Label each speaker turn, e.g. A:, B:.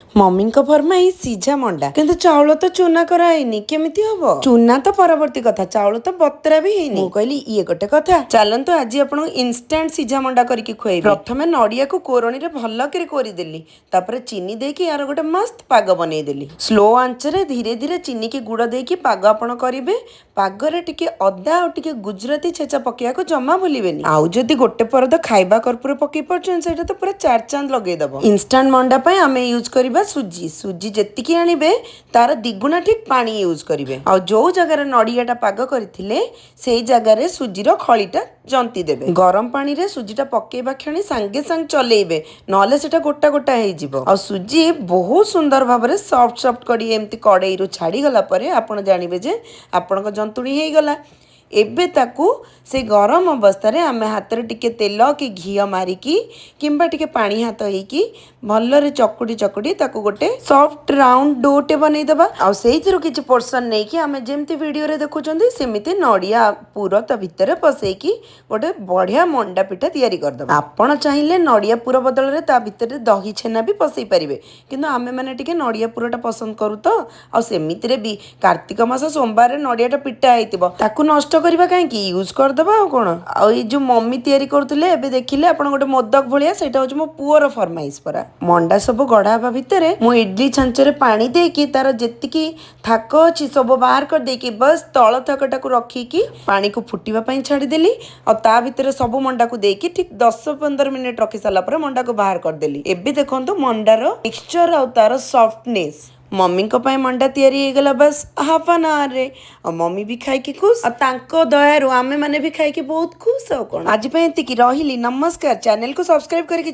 A: mummy फरमाई सीझा मंडा किंतु चाउल तो चूना कराइनी केमिति हबो चूना तो परवर्ती कथा चाउल तो बतरा भी हेनी मु कहली ये गोटे कथा चलंतु आज आपण इंस्टेंट सीझा मंडा करके खुएबी प्रथमे नडिया को कोरणी रे भल्ल करे कोरी देली तापर चीनी देकी यार गोटे मस्त पाग बनै देली स्लो आंच रे धीरे धीरे चीनी की गुड़ देकी पाग आपण करिवे पाग रे टिके अदा और टिके गुजराती छेचा पकिया को जमा भूलिबेनी आउ जदी गोटे परद खाइबा कर्पूर पकई परछन सेटा तो पूरा चार चांद लगे दबो इंस्टेंट मंडा पय आमे यूज करिबा सुजी सुजी जेतिकी आनिबे तार दिगुना ठीक पानी यूज करिवे आ जो जगह नड़ियाटा पाग करथिले सेई जगह सुजीर खळीटा जंती देबे गरम पानी रे सुजीटा पकेबा क्षणी सांगे सांग चलेइबे नले सेटा गोटा गोटा हेइ जिवो आ सुजी बहुत सुंदर भाबरे सॉफ्ट सॉफ्ट कडी एम्ति कड़ाई रु छाड़ी गला परे आपण जानिबे जे आपनक जंतुणी हेइ गला एबे ताकू से गरम अवस्था रे आमे हाथ रे टिके तेल कि घी मारिकी किंबा टिके पानी हाथ होइकी भल्लरे चकुटी चकुटी ताकू गोटे सॉफ्ट राउंड डोटे बनै दबा आ सेइथिरु किछि पोर्शन नै कि आमे जेमति वीडियो रे देखुचंदी सेमिति नडिया पूरा त भितरे पसेकी गोटे बढ़िया मंडा पिठा तयारी कर दबा आपण चाहिले नडिया पूरा बदल रे ता भितरे दही छेना भी पसई परिबे किंतु आमे माने टिके नडिया पूराटा पसंद करू तो आ सेमिति रे भी कार्तिक मास सोमवार रे नडियाटा पिठा आइतिबो ताकू नष्ट करबा काहे यूज कर दबा आ कोन आ ई जो मम्मी तयारी करथले एबे देखिले आपण गोटे मोदक भलिया सेटा होच मो पुअर फरमाइश परा मंडा सब गढ़ाबा भितरे मु इडली छांचरे पानी देकी तार जेतिकी थाक अछि सब बाहर कर देकी बस तळ थाकटा को रखीकी पानी को फुटीबा पई छाडी देली आ ता भितरे सब मंडा को देकी ठीक 10-15 मिनिट रखी साला पर मंडा को बाहर कर देली एबे देखंतु मंडार टेक्सचर आ तार सॉफ्टनेस मम्मी को पाई मंडा तैयारी हो गला बस हाफ एन आवर रे और मम्मी भी खाई के खुश और तांको दयारु आमे माने भी खाई के बहुत खुश हो कोन आज पे एतिकी रहिली नमस्कार चैनल को सब्सक्राइब करके